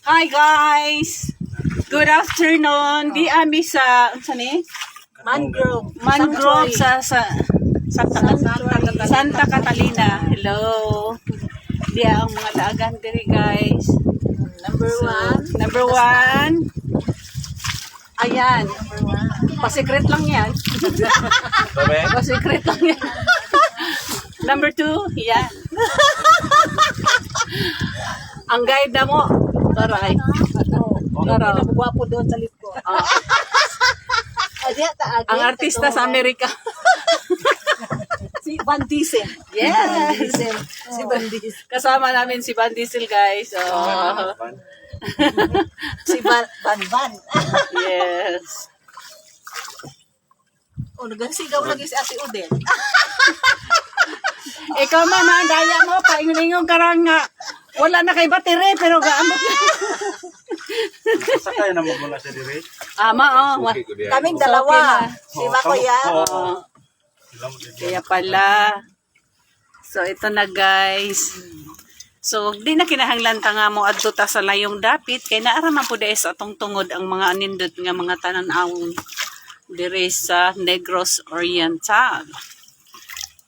Hi guys! Good afternoon. Di ami sa Mangrove sa Santa Catalina. Hello. Di ang mga daagan diri guys. Number one. Ayan. Pa-secret lang yan. Pa-secret lang yan. Number 2, yan. Ang guide na mo. Taray. Taray. Nagwapo doon sa lift ko. Ang artista sa Amerika. Si Van Diesel. Yes. Si Van Diesel. Kasama namin si Van Diesel guys. Oh. Si Van. Yes. O, nagsigaw lagi si Ate Odel. Ikaw man ha, daya mo, paingon-ingon karang nga. Wala na kay battery, pero gaamot na. Sakay na magmula sa dire. Ama, oh. Kaming So, dalawa. okay Si Makoya. Oh. Kaya pala. So, ito na guys. So, di na kinahanglan ta nga mo adto ta sa layong dapit. Kaya naaraman po dahil sa atong tungod ang mga anindot nga mga tanan-awong dire sa Negros Oriental.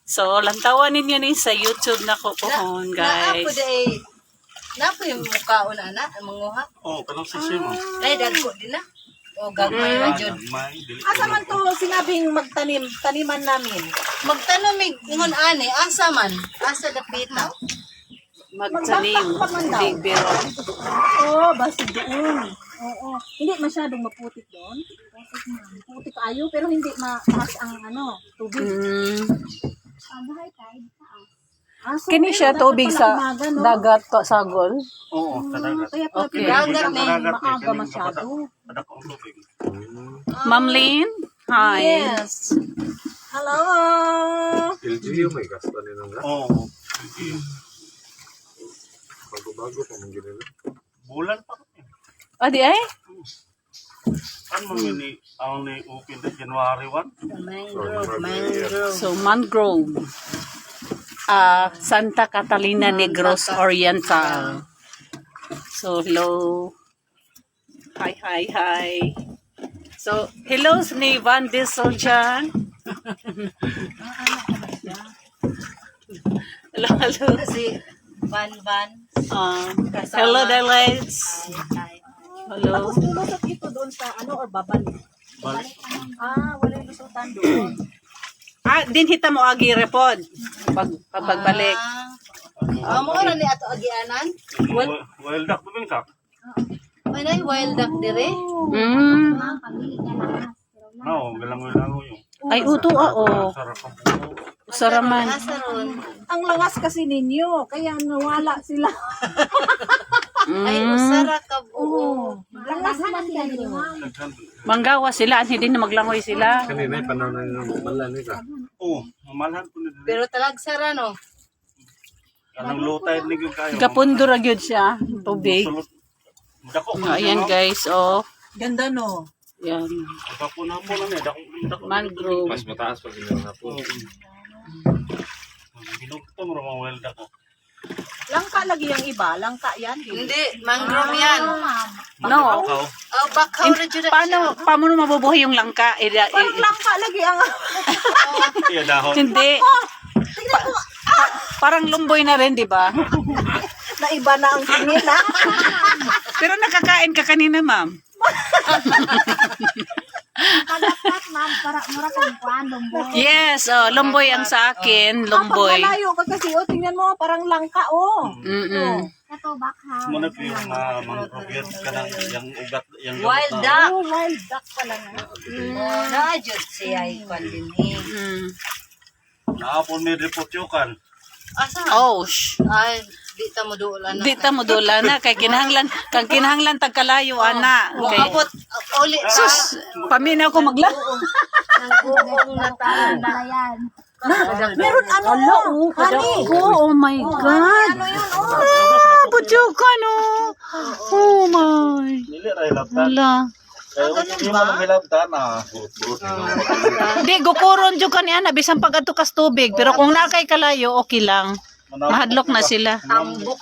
So, lantawan ninyo ni sa YouTube na ko pohon guys. Napo yung mukha na ang manguha. Oh, kanang sisi mo. Ay, dagko din na. O, gagmay na dyan. May dili. Asa man to sinabing taniman namin? Magtanong ingon ani, asa man? Asa dapita? Magtanim. Di biro. Oo, basta doon. Oo. Hindi masyadong maputik doon. Maputik ayo, pero hindi mataas ang tubig. Kini siya tubig sa dagat to sagol. Oo, kadagat. Kaya pala Okay. dagat Dagat na maaga kaning masyado. Kadak ang tubig. Ma'am Lynn? Hi. Yes. Hello. LGU may gasto nila nga. Oo. Bago-bago pa mong ginila. Bulan pa. Adi ay? Ano mo ni ang ni open the January 1? Mangrove. So, Mangrove. Santa Catalina Negros Oriental. So, hello. Hi. So, hello ni Van Diesel dyan. Hello. Si Van. Hello, Delights. Hello. Tapos lulusot ito doon sa or babalik? Balik. Wala yung lusutan doon. Dinhita mo agi repod. Pagbalik. Mo na ni ato agianan? Wild duck to ka. May na wild duck dire? No, galang-galang yung. Ay, uto oh. Sarap ang buo. Saraman. Ang lawas kasi ninyo, kaya nawala sila. Ay, usara ka buo. Lawas man ninyo. Manggawa sila, hindi na maglangoy sila. Kanina yung panahon na yung balan nila. Oo, mamalan ko na dili. Pero talag sara, no? Kanang low tide ni gyud kayo. Gapundo ra gyud siya, tubig. Sulot. Dako Ayan guys, oh. Ganda no. Yan. Dako na po na ni dako. Mangrove. Mas mataas pag ginila na po. Binugto mo mga wild duck. Langka lagi ang iba, langka yan. Hindi, mangrove yan. No. Ikaw. Oh, bakaw na dyan. Paano mabubuhay yung langka? Parang langka lagi ang... Iya dahon. Hindi. Parang lumboy na rin, di ba? Naiba na ang tingin ha. Pero nakakain ka kanina, ma'am. Dapat ma'am, para mura kang kuan, lumboy. Yes, oh, lumboy ang sa akin, lumboy. Kapag malayo ka kasi, tingnan mo, parang langka, Ito, baka. Muna po yung mangrove yan kanang yung ugat yung Wild gamot duck. wild duck pala na. Oh, na-adjud siya ikon din eh. Naapon may report yung kan. Asa? Oh, Ay, di ta mo duulan na. di ta mo dula na kay kinahanglan tagkalayo ana. Okay. Abot, uli sa Sus, paminaw ko magla. nag-uong na tayo na. Ayan. Meron honey. Oh my God. Pudyo ka no. Oh my. Dili ra ilabtan. Hala. Kaya hindi mo nang ilabtan na. Di, gukuron dyo ka ni Ana, bisan pag ato kas tubig. Pero kung nakay kalayo, okay lang. Mahadlok na sila. Tambok